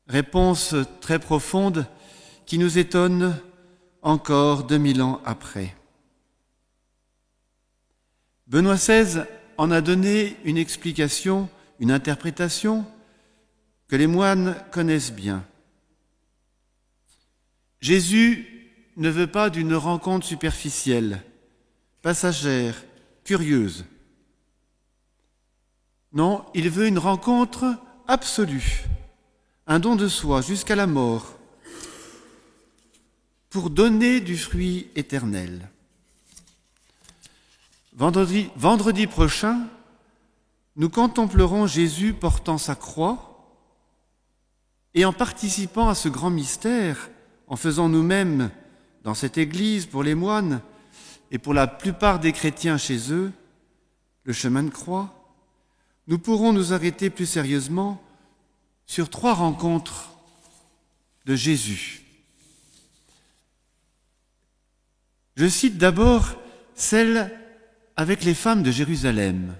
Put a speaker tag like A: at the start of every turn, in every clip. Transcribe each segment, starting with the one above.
A: Réponse très profonde qui nous étonne encore 2000 ans après. Benoît XVI en a donné une explication, une interprétation que les moines connaissent bien. Jésus ne veut pas d'une rencontre superficielle, passagère, curieuse. Non, il veut une rencontre absolue, un don de soi jusqu'à la mort, pour donner du fruit éternel. Vendredi prochain, nous contemplerons Jésus portant sa croix et en participant à ce grand mystère, en faisant nous-mêmes dans cette église pour les moines et pour la plupart des chrétiens chez eux, le chemin de croix, nous pourrons nous arrêter plus sérieusement sur 3 rencontres de Jésus. Je cite d'abord celle avec les femmes de Jérusalem.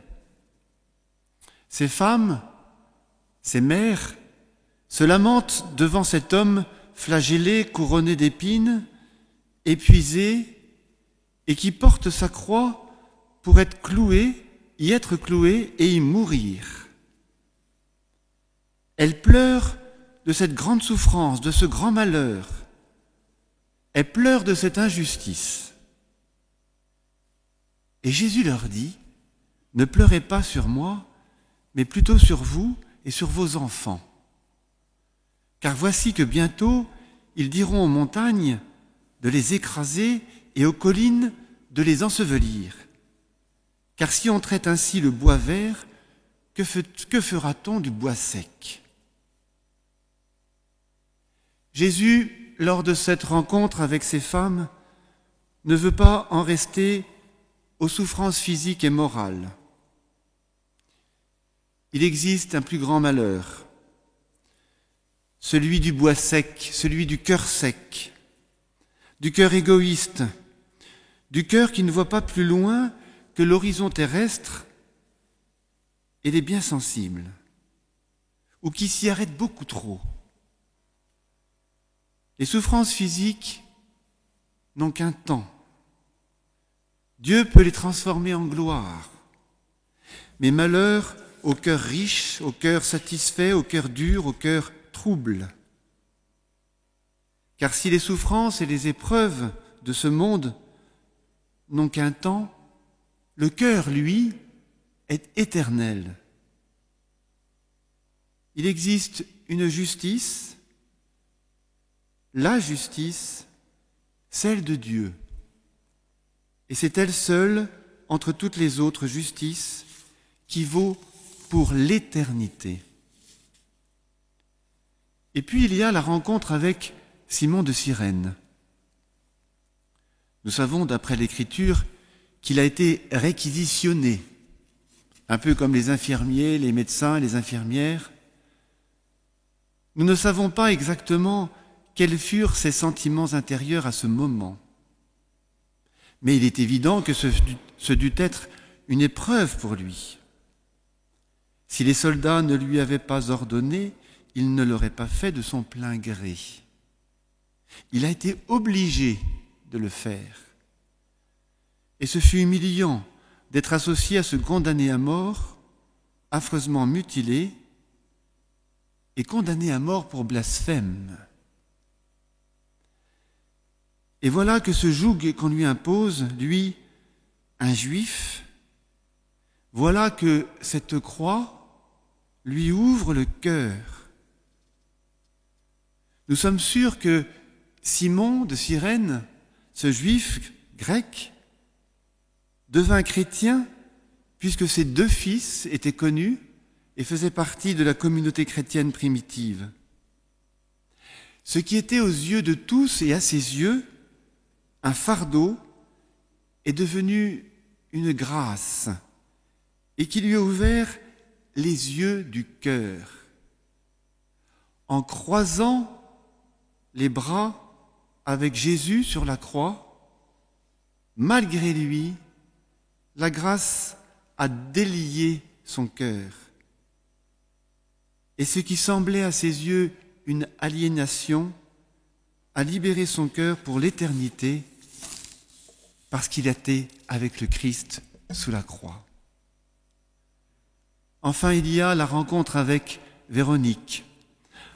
A: Ces femmes, ces mères, se lamentent devant cet homme flagellé, couronné d'épines, épuisé, et qui porte sa croix pour être cloué, y être cloué et y mourir. Elles pleurent de cette grande souffrance, de ce grand malheur. Elles pleurent de cette injustice. Et Jésus leur dit, ne pleurez pas sur moi, mais plutôt sur vous et sur vos enfants. Car voici que bientôt, ils diront aux montagnes de les écraser et aux collines de les ensevelir. Car si on traite ainsi le bois vert, que fera-t-on du bois sec ? Jésus, lors de cette rencontre avec ces femmes, ne veut pas en rester aux souffrances physiques et morales. Il existe un plus grand malheur, celui du bois sec, celui du cœur sec, du cœur égoïste, du cœur qui ne voit pas plus loin que l'horizon terrestre et les biens sensibles, ou qui s'y arrête beaucoup trop. Les souffrances physiques n'ont qu'un temps. Dieu peut les transformer en gloire. Mais malheur au cœur riche, au cœur satisfait, au cœur dur, au cœur trouble. Car si les souffrances et les épreuves de ce monde n'ont qu'un temps, le cœur, lui, est éternel. Il existe une justice, la justice, celle de Dieu. Et c'est elle seule, entre toutes les autres justices, qui vaut pour l'éternité. Et puis il y a la rencontre avec Simon de Cyrène. Nous savons, d'après l'Écriture, qu'il a été réquisitionné, un peu comme les infirmiers, les médecins, les infirmières. Nous ne savons pas exactement quels furent ses sentiments intérieurs à ce moment. Mais il est évident que ce dut être une épreuve pour lui. Si les soldats ne lui avaient pas ordonné, il ne l'aurait pas fait de son plein gré. Il a été obligé de le faire. Et ce fut humiliant d'être associé à ce condamné à mort, affreusement mutilé et condamné à mort pour blasphème. Et voilà que ce joug qu'on lui impose, lui, un juif, voilà que cette croix lui ouvre le cœur. Nous sommes sûrs que Simon de Cyrène, ce juif grec, devint chrétien puisque ses 2 fils étaient connus et faisaient partie de la communauté chrétienne primitive. Ce qui était aux yeux de tous et à ses yeux un fardeau est devenu une grâce et qui lui a ouvert les yeux du cœur. En croisant les bras avec Jésus sur la croix, malgré lui, la grâce a délié son cœur. Et ce qui semblait à ses yeux une aliénation, a libéré son cœur pour l'éternité parce qu'il était avec le Christ sous la croix. Enfin, il y a la rencontre avec Véronique.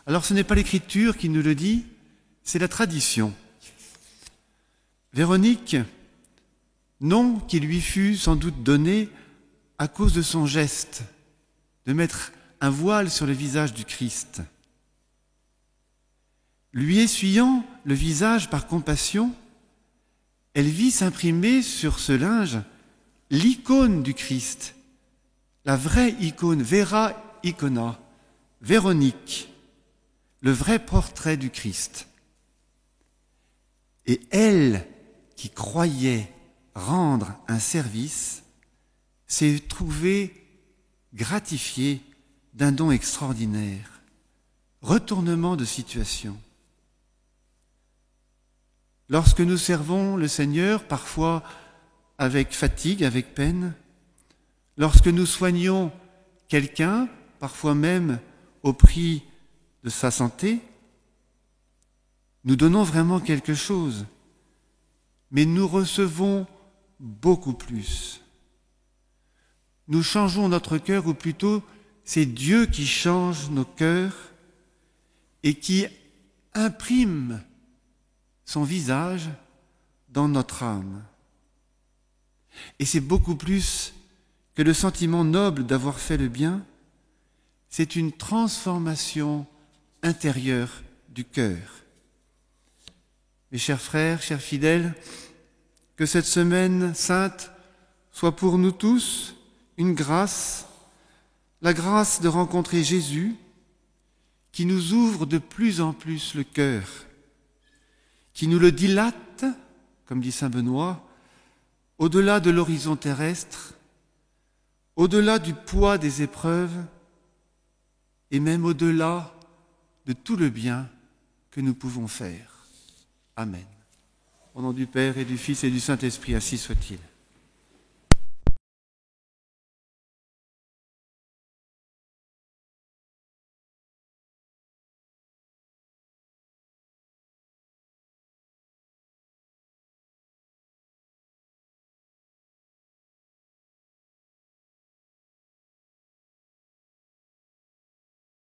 A: Alors ce n'est pas l'Écriture qui nous le dit, c'est la tradition. Véronique, nom qui lui fut sans doute donné à cause de son geste de mettre un voile sur le visage du Christ. Lui essuyant le visage par compassion, elle vit s'imprimer sur ce linge l'icône du Christ, la vraie icône, Vera Icona, Véronique, le vrai portrait du Christ. Et elle, qui croyait rendre un service, s'est trouvée gratifiée d'un don extraordinaire, retournement de situation. Lorsque nous servons le Seigneur, parfois avec fatigue, avec peine, lorsque nous soignons quelqu'un, parfois même au prix de sa santé, nous donnons vraiment quelque chose, mais nous recevons beaucoup plus. Nous changeons notre cœur, ou plutôt c'est Dieu qui change nos cœurs et qui imprime son visage dans notre âme. Et c'est beaucoup plus que le sentiment noble d'avoir fait le bien, c'est une transformation intérieure du cœur. Mes chers frères, chers fidèles, que cette semaine sainte soit pour nous tous une grâce, la grâce de rencontrer Jésus qui nous ouvre de plus en plus le cœur, qui nous le dilate, comme dit saint Benoît, au-delà de l'horizon terrestre, au-delà du poids des épreuves et même au-delà de tout le bien que nous pouvons faire. Amen. Au nom du Père et du Fils et du Saint-Esprit, ainsi soit-il.